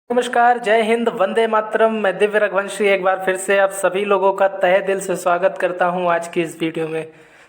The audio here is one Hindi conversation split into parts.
नमस्कार, जय हिंद, वंदे मातरम। मैं दिव्य रघुवंशी एक बार फिर से आप सभी लोगों का तहे दिल से स्वागत करता हूं आज की इस वीडियो में।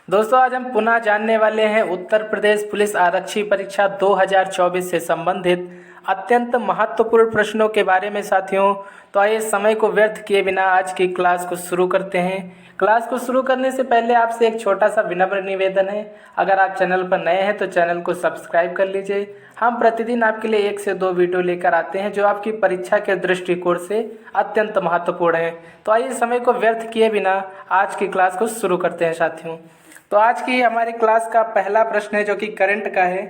दोस्तों, आज हम पुनः जानने वाले हैं उत्तर प्रदेश पुलिस आरक्षी परीक्षा 2024 से संबंधित अत्यंत महत्वपूर्ण प्रश्नों के बारे में साथियों। तो आइए समय को व्यर्थ किए बिना आज की क्लास को शुरू करते हैं। क्लास को शुरू करने से पहले आपसे एक छोटा सा विनम्र निवेदन है, अगर आप चैनल पर नए हैं तो चैनल को सब्सक्राइब कर लीजिए। हम प्रतिदिन आपके लिए 1 से 2 वीडियो लेकर आते हैं जो आपकी परीक्षा के दृष्टिकोण से अत्यंत महत्वपूर्ण है। तो आइए समय को व्यर्थ किए बिना आज की क्लास को शुरू करते हैं साथियों। तो आज की हमारी क्लास का पहला प्रश्न है जो कि करंट का है।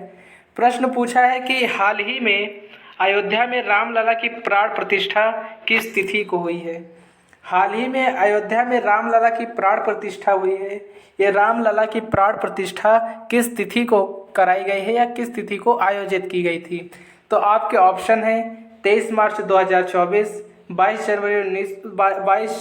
प्रश्न पूछा है कि हाल ही में अयोध्या में रामलला की प्राण प्रतिष्ठा किस तिथि को हुई है। हाल ही में अयोध्या में रामलला की प्राण प्रतिष्ठा हुई है। ये रामलला की प्राण प्रतिष्ठा किस तिथि को कराई गई है या किस तिथि को आयोजित की गई थी। तो आपके ऑप्शन है 23 मार्च 2024, 22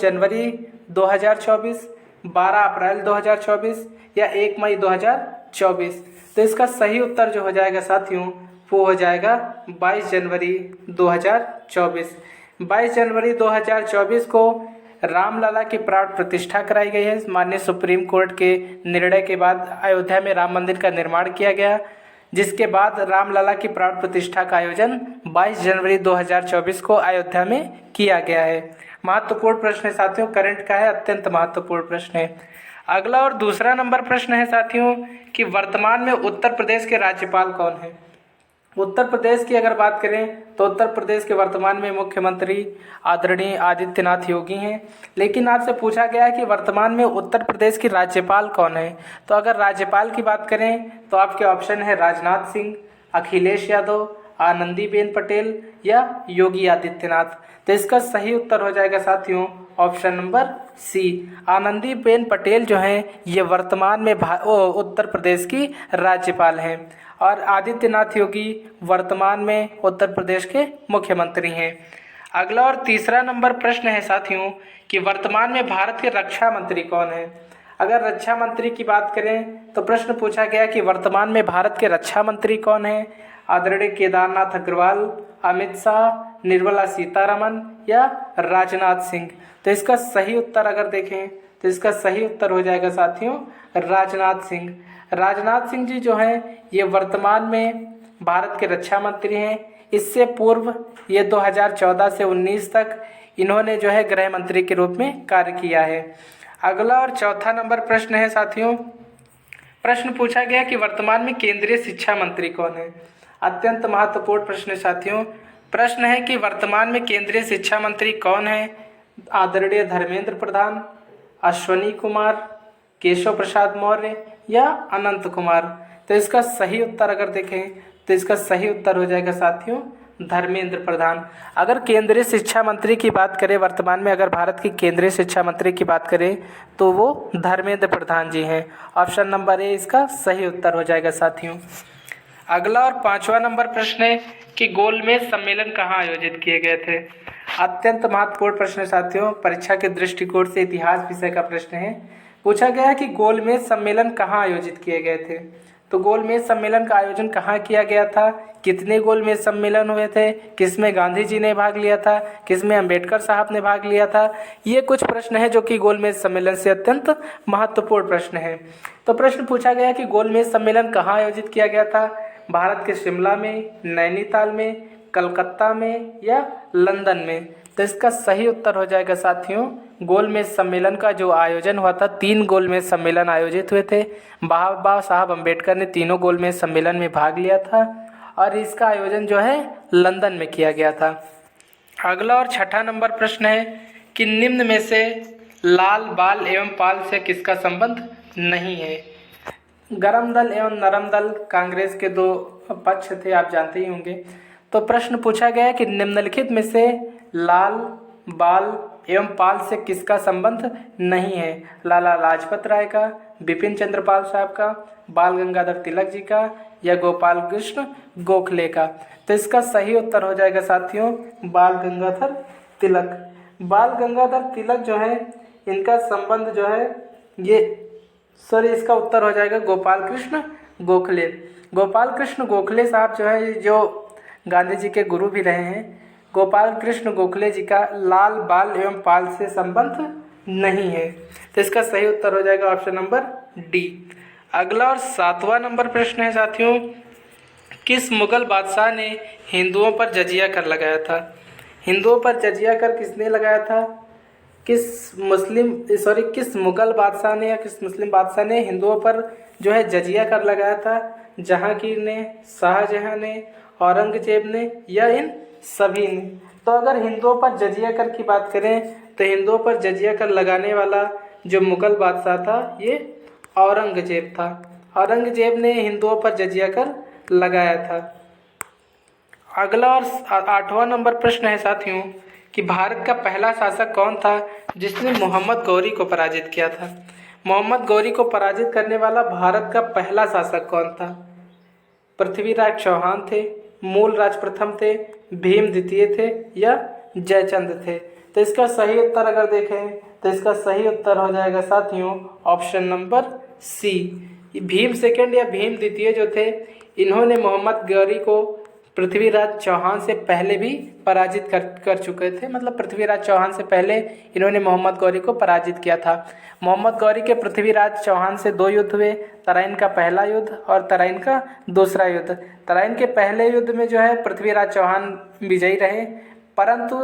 जनवरी 2024, 12 अप्रैल 2024 या 1 मई 2024। तो इसका सही उत्तर जो हो जाएगा साथियों वो हो जाएगा 22 जनवरी 2024। 22 जनवरी 2024 को रामलला की प्राण प्रतिष्ठा कराई गई है। माननीय सुप्रीम कोर्ट के निर्णय के बाद अयोध्या में राम मंदिर का निर्माण किया गया, जिसके बाद रामलला की प्राण प्रतिष्ठा का आयोजन 22 जनवरी 2024 को अयोध्या में किया गया है। महत्वपूर्ण प्रश्न है साथियों, करंट का है, अत्यंत महत्वपूर्ण प्रश्न है। अगला और दूसरा नंबर प्रश्न है साथियों कि वर्तमान में उत्तर प्रदेश के राज्यपाल कौन है। उत्तर प्रदेश की अगर बात करें तो उत्तर प्रदेश के वर्तमान में मुख्यमंत्री आदरणीय आदित्यनाथ योगी हैं। लेकिन आपसे पूछा गया है कि वर्तमान में उत्तर प्रदेश की राज्यपाल कौन है। तो अगर राज्यपाल की बात करें तो आपके ऑप्शन है राजनाथ सिंह, अखिलेश यादव, आनंदीबेन पटेल या योगी आदित्यनाथ। तो इसका सही उत्तर हो जाएगा साथियों option number C, Anandiben Patel जो हैं ये वर्तमान में उत्तर प्रदेश की राज्यपाल हैं और आदित्यनाथ योगी वर्तमान में उत्तर प्रदेश के मुख्यमंत्री हैं। अगला और तीसरा नंबर प्रश्न है साथियों कि वर्तमान में भारत के रक्षा मंत्री कौन है। अगर रक्षा मंत्री की बात करें तो प्रश्न पूछा गया कि वर्तमान में भारत के रक्षा मंत्री कौन है। आदरणीय केदारनाथ अग्रवाल, अमित शाह, निर्मला सीतारमन या राजनाथ सिंह। तो इसका सही उत्तर अगर देखें तो इसका सही उत्तर हो जाएगा साथियों राजनाथ सिंह। राजनाथ सिंह जी जो हैं ये वर्तमान में भारत के रक्षा मंत्री हैं। इससे पूर्व ये 2014 से 19 तक इन्होंने जो है गृह मंत्री के रूप में कार्य किया है। अगला और चौथा नंबर प्रश्न है साथियों, प्रश्न पूछा गया कि वर्तमान में केंद्रीय शिक्षा मंत्री कौन है। अत्यंत महत्वपूर्ण प्रश्न है साथियों। प्रश्न है कि वर्तमान में केंद्रीय शिक्षा मंत्री कौन है। आदरणीय धर्मेंद्र प्रधान, अश्वनी कुमार, केशव प्रसाद मौर्य या अनंत कुमार। तो इसका सही उत्तर अगर देखें तो इसका सही उत्तर हो जाएगा साथियों धर्मेंद्र प्रधान। अगर केंद्रीय शिक्षा मंत्री की बात करें, वर्तमान में अगर भारत की केंद्रीय शिक्षा मंत्री की बात करें तो वो धर्मेंद्र प्रधान जी हैं। ऑप्शन नंबर ए इसका सही उत्तर हो जाएगा साथियों। अगला और पांचवा नंबर प्रश्न है कि गोलमेज सम्मेलन कहाँ आयोजित किए गए थे। अत्यंत महत्वपूर्ण प्रश्न है साथियों, परीक्षा के दृष्टिकोण से इतिहास विषय का प्रश्न है। पूछा गया है कि गोलमेज सम्मेलन कहाँ आयोजित किए गए थे। तो गोलमेज सम्मेलन का आयोजन कहाँ किया गया था, कितने गोलमेज सम्मेलन हुए थे, किसमें गांधी जी ने भाग लिया था, किसमें अंबेडकर साहब ने भाग लिया था। ये कुछ प्रश्न है जो कि गोलमेज सम्मेलन से अत्यंत महत्वपूर्ण प्रश्न है। तो प्रश्न पूछा गया कि गोलमेज सम्मेलन कहाँ आयोजित किया गया था। भारत के शिमला में, नैनीताल में, कलकत्ता में या लंदन में। तो इसका सही उत्तर हो जाएगा साथियों गोलमेज सम्मेलन का जो आयोजन हुआ था, 3 गोलमेज सम्मेलन आयोजित हुए थे। बाबा साहब अम्बेडकर ने तीनों गोलमेज सम्मेलन में भाग लिया था और इसका आयोजन जो है लंदन में किया गया था। अगला और छठा नंबर प्रश्न है कि निम्न में से लाल बाल एवं पाल से किसका संबंध नहीं है। गरम दल एवं नरम दल कांग्रेस के 2 पक्ष थे, आप जानते ही होंगे। तो प्रश्न पूछा गया कि निम्नलिखित में से लाल बाल एवं पाल से किसका संबंध नहीं है। लाला लाजपत राय का, बिपिन चंद्र पाल साहब का, बाल गंगाधर तिलक जी का या गोपाल कृष्ण गोखले का। तो इसका सही उत्तर हो जाएगा साथियों बाल गंगाधर तिलक। बाल गंगाधर तिलक जो है इनका संबंध जो है ये इसका उत्तर हो जाएगा गोपाल कृष्ण गोखले। गोपाल कृष्ण गोखले साहब जो है जो गांधी जी के गुरु भी रहे हैं, गोपाल कृष्ण गोखले जी का लाल बाल एवं पाल से संबंध नहीं है। तो इसका सही उत्तर हो जाएगा ऑप्शन नंबर डी। अगला और 7वां नंबर प्रश्न है साथियों, किस मुगल बादशाह ने हिंदुओं पर जजिया कर लगाया था? हिंदुओं पर जजिया कर किसने लगाया था? किस मुगल बादशाह ने या किस मुस्लिम बादशाह ने हिंदुओं पर जो है जजिया कर लगाया था? जहांगीर ने, शाहजहां ने, औरंगजेब ने या इन सभी ने? तो अगर हिंदुओं पर जजिया कर की बात करें तो हिंदुओं पर जजिया कर लगाने वाला जो मुगल बादशाह था ये औरंगजेब था। औरंगजेब ने हिंदुओं पर जजिया कर लगाया था। अगला और 8वां नंबर प्रश्न है साथियों कि भारत का पहला शासक कौन था जिसने मोहम्मद गौरी को पराजित किया था? मोहम्मद गौरी को पराजित करने वाला भारत का पहला शासक कौन था? पृथ्वीराज चौहान थे, मूलराज प्रथम थे, भीम द्वितीय थे या जयचंद थे? तो इसका सही उत्तर अगर देखें तो इसका सही उत्तर हो जाएगा साथियों option number C. Bhim second या भीम द्वितीय जो थे इन्होंने मोहम्मद गौरी को पृथ्वीराज चौहान से पहले भी पराजित कर चुके थे। मतलब पृथ्वीराज चौहान से पहले इन्होंने मोहम्मद गौरी को पराजित किया था। मोहम्मद गौरी के पृथ्वीराज चौहान से 2 युद्ध हुए, तराइन का पहला युद्ध और तराइन का दूसरा युद्ध। तराइन के पहले युद्ध में जो है पृथ्वीराज चौहान विजयी रहे, परंतु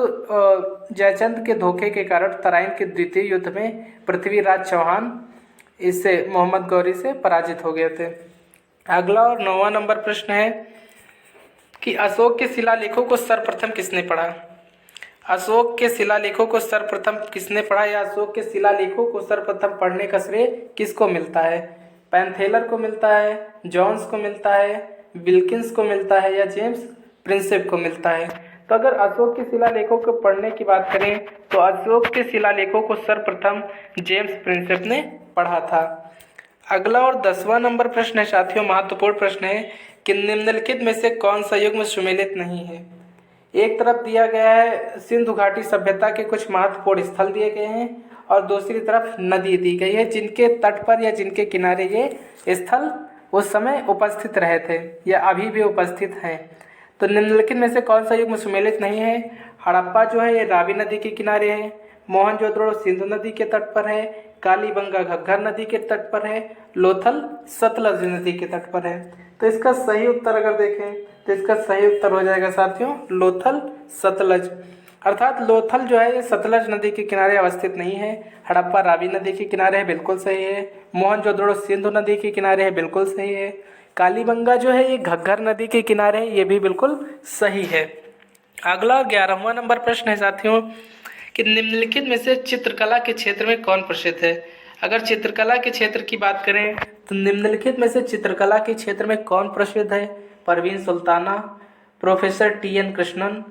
जयचंद के धोखे के कारण तराइन के द्वितीय युद्ध में पृथ्वीराज चौहान इससे मोहम्मद गौरी से पराजित हो गए थे। अगला और 9वां नंबर प्रश्न है कि अशोक के शिलालेखों को सर्वप्रथम किसने पढ़ा? अशोक के शिलालेखों को सर्वप्रथम किसने पढ़ा या अशोक के शिलालेखों को सर्वप्रथम पढ़ने का श्रेय किसको मिलता है? पैनथेलर को मिलता है, जॉन्स को मिलता है, विल्किंस को मिलता है या जेम्स प्रिंसेप को मिलता है? तो अगर अशोक के शिलालेखों को पढ़ने की बात करें तो अशोक के शिलालेखों को सर्वप्रथम जेम्स प्रिंसेप ने पढ़ा था। अगला और 10वां नंबर प्रश्न है साथियों, महत्वपूर्ण प्रश्न है कि निम्नलिखित में से कौन सा युग्म सुमेलित नहीं है? एक तरफ दिया गया है सिंधु घाटी सभ्यता के कुछ महत्वपूर्ण स्थल दिए गए हैं और दूसरी तरफ नदी दी गई है जिनके तट पर या जिनके किनारे ये स्थल उस समय उपस्थित रहे थे या अभी भी उपस्थित हैं। तो निम्नलिखित में से कौन सा युग्म सुमेलित नहीं है? हड़प्पा जो है ये रावी नदी के किनारे है, मोहनजोदड़ो सिंधु नदी के तट पर है, कालीबंगा घग्गर नदी के तट पर है, लोथल सतलज नदी के तट पर है। तो इसका सही उत्तर अगर देखें तो इसका सही उत्तर हो जाएगा साथियों लोथल सतलज। अर्थात लोथल जो है ये सतलज नदी के किनारे अवस्थित नहीं है। हड़प्पा रावी नदी के किनारे है, बिल्कुल सही है। मोहनजोदड़ो सिंधु नदी के किनारे है, बिल्कुल सही है। कालीबंगा जो है ये घग्गर नदी के किनारे है, ये भी बिल्कुल सही है। अगला 11वां नंबर प्रश्न है साथियों कि निम्नलिखित में से चित्रकला के क्षेत्र में कौन प्रसिद्ध है? अगर चित्रकला के क्षेत्र की बात करें तो निम्नलिखित में से चित्रकला के क्षेत्र में कौन प्रसिद्ध है? परवीन सुल्ताना, प्रोफेसर टी.एन. कृष्णन,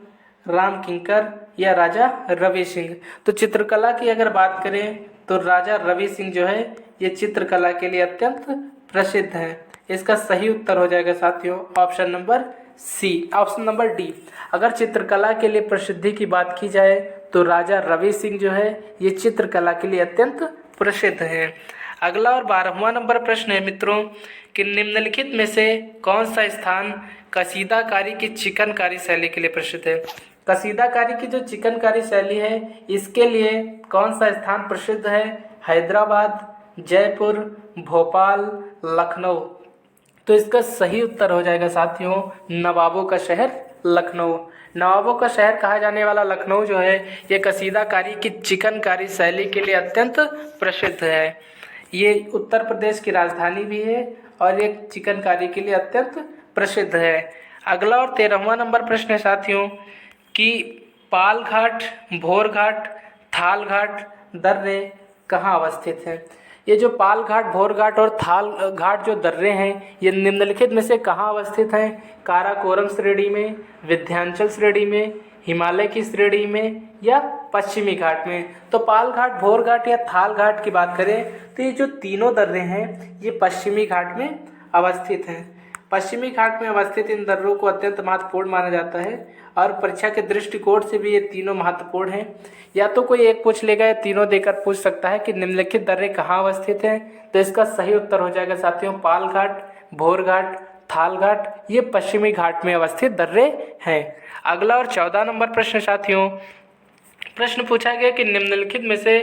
राम किंकर या राजा रवि सिंह? तो चित्रकला की अगर बात करें तो राजा रवि सिंह जो है ये चित्रकला के लिए अत्यंत प्रसिद्ध हैं। इसका सही उत्तर हो जाएगा साथियों option number C, option number D. अगर चित्रकला के लिए प्रसिद्धि की बात की जाए तो राजा रवि सिंह जो है ये चित्रकला के लिए अत्यंत प्रसिद्ध हैं। अगला और 12वां नंबर प्रश्न है मित्रों कि निम्नलिखित में से कौन सा स्थान कसीदाकारी की चिकनकारी शैली के लिए प्रसिद्ध है? कसीदाकारी की जो चिकनकारी शैली है इसके लिए कौन सा स्थान प्रसिद्ध है? हैदराबाद, जयपुर, भोपाल, लखनऊ? तो इसका सही उत्तर हो जाएगा साथियों नवाबों का शहर लखनऊ। नवाबों का शहर कहा जाने वाला लखनऊ जो है ये कसीदाकारी की चिकनकारी शैली के लिए अत्यंत प्रसिद्ध है। ये उत्तर प्रदेश की राजधानी भी है और ये चिकनकारी के लिए अत्यंत प्रसिद्ध है। अगला और 13वां नंबर प्रश्न है साथियों कि पाल घाट, भोर घाट, थाल घाट दर्रे कहाँ अवस्थित हैं? ये जो पाल घाट, भोर घाट और थाल घाट जो दर्रे हैं ये निम्नलिखित में से कहाँ अवस्थित हैं? काराकोरम श्रेणी में, विंध्याचल श्रेणी में, हिमालय की श्रेणी में या पश्चिमी घाट में? तो पाल घाट, भोर घाट या थाल घाट की बात करें तो ये जो तीनों दर्रे हैं ये पश्चिमी घाट में अवस्थित हैं। पश्चिमी घाट में अवस्थित इन दर्रों को अत्यंत महत्वपूर्ण माना जाता है और परीक्षा के दृष्टिकोण से भी ये तीनों महत्वपूर्ण हैं। या तो कोई एक पूछ लेगा या तीनों देकर पूछ सकता है कि निम्नलिखित दर्रे कहाँ अवस्थित हैं। तो इसका सही उत्तर हो जाएगा साथियों पाल घाट, भोर घाट, थाल घाट ये पश्चिमी घाट में अवस्थित दर्रे हैं। अगला और 14 नंबर प्रश्न साथियों, प्रश्न पूछा गया कि निम्नलिखित में से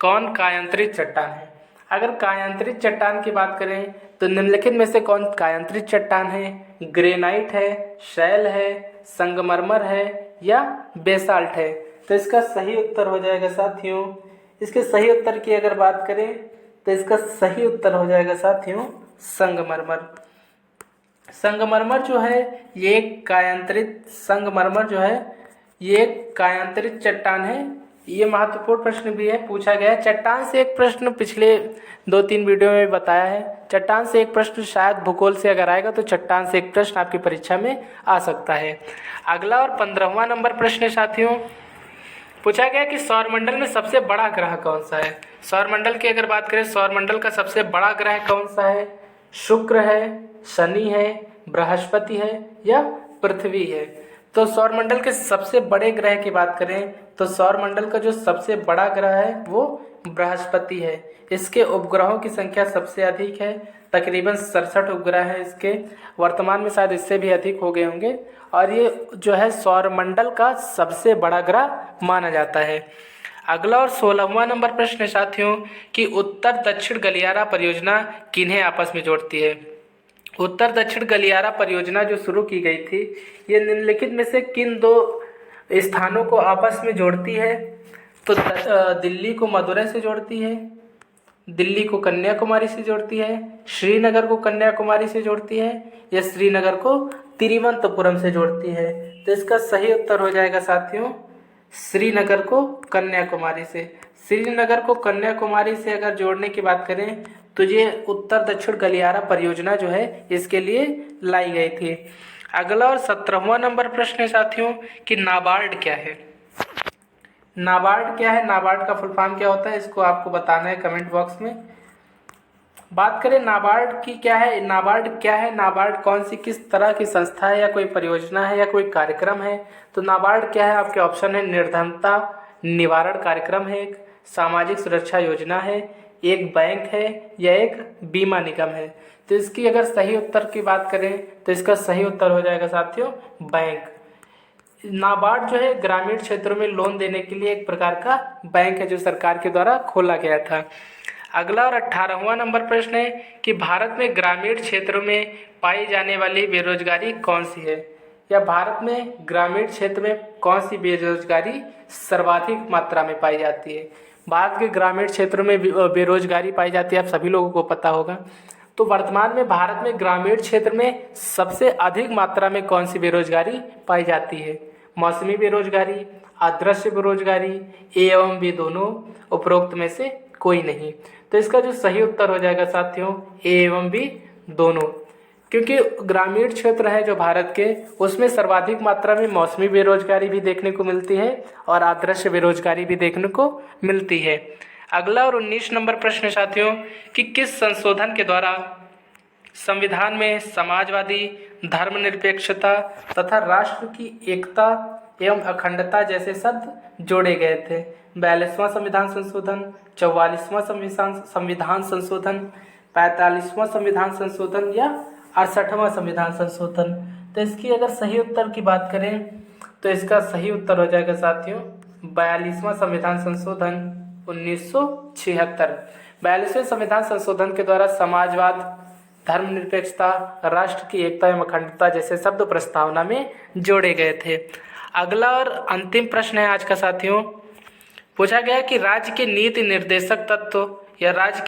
कौन कायांतरित चट्टान है। अगर कायांतरित चट्टान की बात करें तो निम्नलिखित में से कौन कायांतरित चट्टान है? ग्रेनाइट है, शैल है, संगमरमर है या बेसाल्ट है। तो इसका सही उत्तर हो जाएगा साथियों, इसके सही उत्तर की अगर बात करें तो इसका सही उत्तर हो जाएगा साथियों संगमरमर। संगमरमर जो है ये कायांतरित संगमरमर जो है ये कायांतरित चट्टान है। ये महत्वपूर्ण प्रश्न भी है, पूछा गया है। चट्टान से एक प्रश्न पिछले 2-3 वीडियो में बताया है। चट्टान से एक प्रश्न शायद भूगोल से अगर आएगा तो चट्टान से एक प्रश्न आपकी परीक्षा में आ सकता है। अगला और 15वां नंबर प्रश्न साथियों, पूछा गया कि सौरमंडल में सबसे बड़ा ग्रह कौन सा है। सौरमंडल की अगर बात करें, सौरमंडल का सबसे बड़ा ग्रह कौन सा है? शुक्र है, शनि है, बृहस्पति है या पृथ्वी है। तो सौरमंडल के सबसे बड़े ग्रह की बात करें तो सौरमंडल का जो सबसे बड़ा ग्रह है वो बृहस्पति है। इसके उपग्रहों की संख्या सबसे अधिक है, तकरीबन 67 उपग्रह है इसके। वर्तमान में शायद इससे भी अधिक हो गए होंगे और ये जो है सौरमंडल का सबसे बड़ा ग्रह माना जाता है। अगला और 16वां नंबर प्रश्न साथियों कि उत्तर दक्षिण गलियारा परियोजना किन्हें आपस में जोड़ती है। उत्तर दक्षिण गलियारा परियोजना जो शुरू की गई थी ये निम्नलिखित में से किन 2 स्थानों को आपस में जोड़ती है? तो दिल्ली को मदुरै से जोड़ती है, दिल्ली को कन्याकुमारी से जोड़ती है, श्रीनगर को कन्याकुमारी से जोड़ती है या श्रीनगर को तिरुवनंतपुरम से जोड़ती है। तो इसका सही उत्तर हो जाएगा साथियों श्रीनगर को कन्याकुमारी से। श्रीनगर को कन्याकुमारी से अगर जोड़ने की बात करें तो ये उत्तर दक्षिण गलियारा परियोजना जो है इसके लिए लाई गई थी। अगला और 17वां नंबर प्रश्न है साथियों कि नाबार्ड क्या है। नाबार्ड क्या है, नाबार्ड का फुल फॉर्म क्या होता है, इसको आपको बताना है कमेंट बॉक्स में। बात करें नाबार्ड की क्या है, नाबार्ड क्या है, नाबार्ड कौन सी किस तरह की संस्था है या कोई परियोजना है या कोई कार्यक्रम है। तो नाबार्ड क्या है, आपके ऑप्शन है निर्धनता निवारण कार्यक्रम है, एक सामाजिक सुरक्षा योजना है, एक बैंक है या एक बीमा निगम है। तो इसकी अगर सही उत्तर की बात करें तो इसका सही उत्तर हो जाएगा साथियों बैंक। नाबार्ड जो है ग्रामीण क्षेत्रों में लोन देने के लिए एक प्रकार का बैंक है जो सरकार के द्वारा खोला गया था। अगला और 18वां नंबर प्रश्न है कि भारत में ग्रामीण क्षेत्रों में पाई जाने वाली बेरोजगारी कौन सी है, या भारत में ग्रामीण क्षेत्र में कौन सी बेरोजगारी सर्वाधिक मात्रा में पाई जाती है। भारत के ग्रामीण क्षेत्रों में बेरोजगारी पाई जाती है, आप सभी लोगों को पता होगा। तो वर्तमान में भारत में ग्रामीण क्षेत्र में सबसे अधिक मात्रा में कौन सी बेरोजगारी पाई जाती है? मौसमी बेरोजगारी, अदृश्य बेरोजगारी, ए एवं बी दोनों, उपरोक्त में से कोई नहीं। तो इसका जो सही उत्तर हो जाएगा साथियों ए एवं बी दोनों, क्योंकि ग्रामीण क्षेत्र है जो भारत के उसमें सर्वाधिक मात्रा में मौसमी बेरोजगारी भी देखने को मिलती है और अदृश्य बेरोजगारी भी देखने को मिलती है। अगला और 19 नंबर प्रश्न साथियों कि किस संशोधन के द्वारा संविधान में समाजवादी, धर्मनिरपेक्षता तथा राष्ट्र की एकता एवं अखंडता जैसे शब्द जोड़े गए थे। 42वां संविधान संशोधन, 44वां संविधान संशोधन, 45वां संविधान संशोधन या 68वां संविधान संशोधन। तो इसकी अगर सही उत्तर की बात करें तो इसका सही उत्तर हो जाएगा साथियों 42वां संविधान संशोधन 1976। 42वें संविधान संशोधन के द्वारा समाजवाद, धर्मनिरपेक्षता, राष्ट्र की एकता एवं अखंडता जैसे शब्द प्रस्तावना में जोड़े गए थे। अगला और अंतिम प्रश्न है आज का साथियों, पूछा गया कि राज्य के नीति निर्देशक तत्व या राज्य